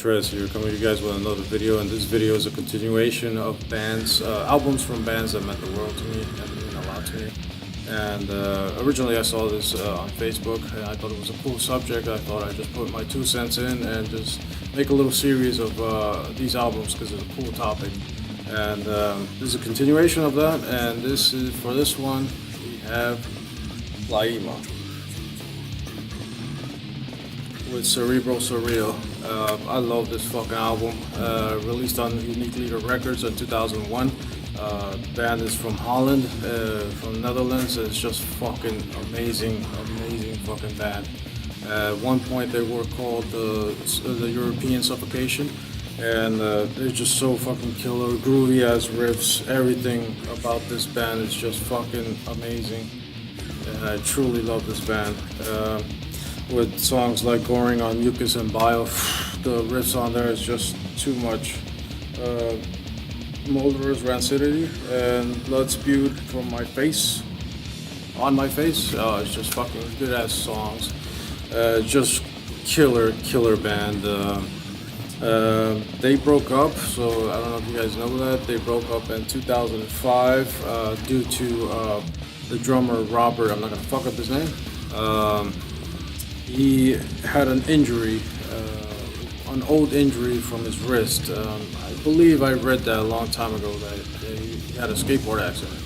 Trez here, coming to you guys with another video, and this video is a continuation of albums from bands that meant the world to me and mean a lot to me. And originally I saw this on Facebook, and I thought it was a cool subject. I thought I'd just put my 2 cents in and just make a little series of these albums because it's a cool topic. And this is a continuation of that, and this is, for this one, we have Pyaemia with Cerebral. I love this fucking album. Released on Unique Leader Records in 2001. The band is from Holland, from Netherlands. It's just fucking amazing fucking band. At one point they were called the European Suffocation, and they're just so fucking killer, groovy as riffs. Everything about this band is just fucking amazing, and I truly love this band. With songs like Gorging on Mucus and Bile, the riffs on there is just too much. Molder's Rancidity and Blood Spewed from My Face, On My Face. It's just fucking good ass songs. Just killer band. They broke up, so I don't know if you guys know that. They broke up in 2005 due to the drummer Robert. I'm not gonna fuck up his name. He had an injury, an old injury from his wrist. I believe I read that a long time ago that he had a skateboard accident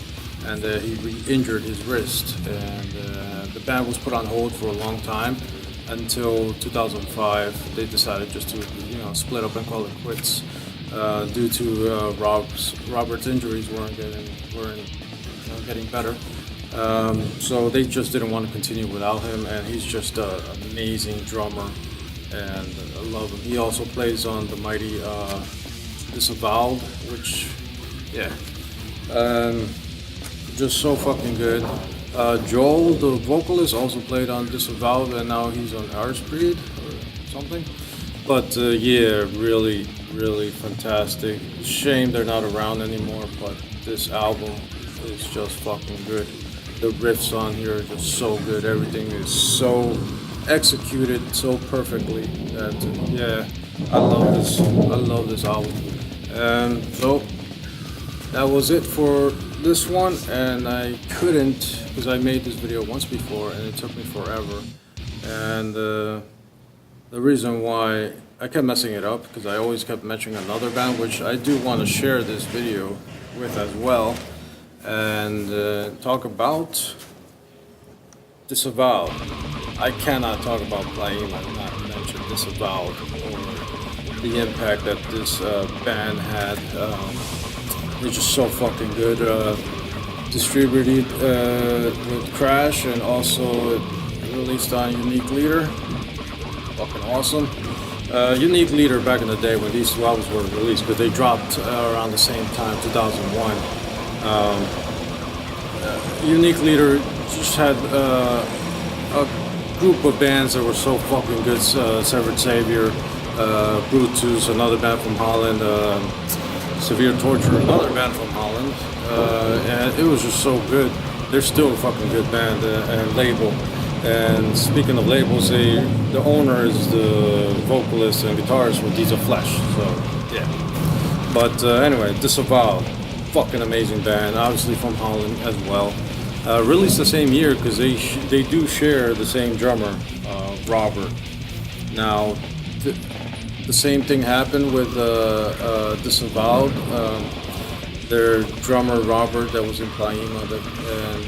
and he re-injured his wrist. And the band was put on hold for a long time until 2005. They decided just to, split up and call it quits due to Robert's injuries weren't getting better. So they just didn't want to continue without him, and he's just an amazing drummer, and I love him. He also plays on the mighty Disavowed, which, just so fucking good. Joel, the vocalist, also played on Disavowed, and now he's on Breed or something. But really fantastic. Shame they're not around anymore, but this album is just fucking good. The riffs on here are just so good. Everything is so executed so perfectly that I love this album. And so that was it for this one, and I couldn't, because I made this video once before and it took me forever. And the reason why I kept messing it up, because I always kept mentioning another band, which I do want to share this video with as well, and talk about Disavowed. I cannot talk about Pyaemia and not mention Disavowed, or the impact that this band had. They're just so fucking good. Distributed with Crash, and also released on Unique Leader. Fucking awesome. Unique Leader back in the day when these two albums were released, because they dropped around the same time, 2001. Unique Leader just had a group of bands that were so fucking good. Severed Savior, Brutus, another band from Holland, Severe Torture, another band from Holland, and it was just so good. They're still a fucking good band and label. And speaking of labels, the owner is the vocalist and guitarist for Deeds of Flesh. So yeah. But anyway, Disavowed, fucking amazing band. Obviously from Holland as well. Released the same year because they do share the same drummer, Robert. Now, the same thing happened with Disavowed. Their drummer Robert, that was in Pyaemia, and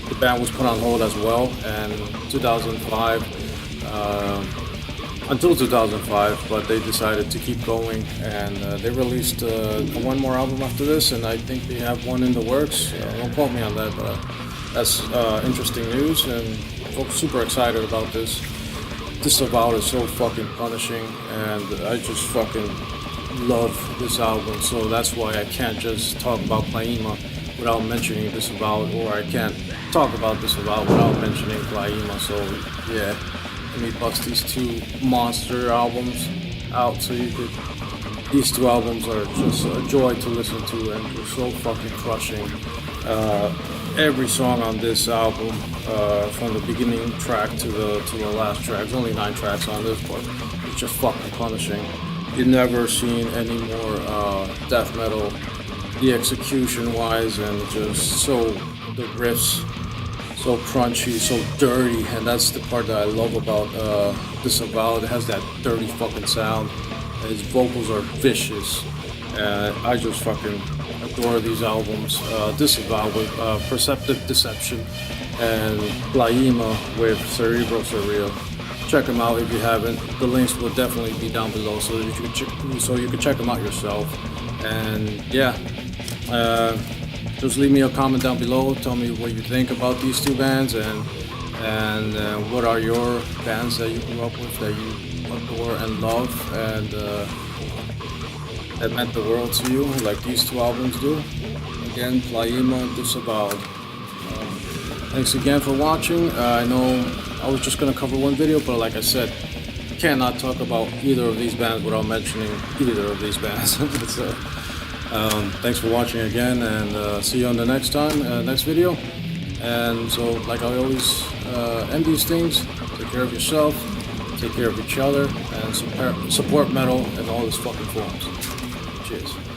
the band was put on hold as well. And 2005, until 2005, but they decided to keep going, and they released one more album after this, and I think they have one in the works. Don't quote me on that, but that's interesting news, and folks super excited about this. Disavowed is so fucking punishing, and I just fucking love this album, so that's why I can't just talk about Pyaemia without mentioning Disavowed, or I can't talk about Disavowed without mentioning Pyaemia. So yeah, let me bust these two monster albums out so you could. These two albums are just a joy to listen to, and they're so fucking crushing. every song on this album, from the beginning track to the last track. There's only 9 tracks on this, but it's just fucking punishing. You've never seen any more death metal, the execution wise, and just the riffs so crunchy, so dirty, and that's the part that I love about Disavowed. It has that dirty fucking sound. His vocals are vicious, and I just fucking adore these albums. Disavowed with Perceptive Deception, and Pyaemia with Cerebral. Check them out if you haven't. The links will definitely be down below, so you can check them out yourself. And yeah, just leave me a comment down below. Tell me what you think about these 2 bands, and what are your bands that you grew up with that you adore and love, and that meant the world to you, like these 2 albums do. Again, Pyaemia Disavowed. Thanks again for watching. I know I was just gonna cover one video, but like I said, cannot talk about either of these bands without mentioning either of these bands. So, thanks for watching again, and see you on the next video. And so, like I always end these things, take care of yourself, take care of each other, and support metal in all its fucking forms. Cheers.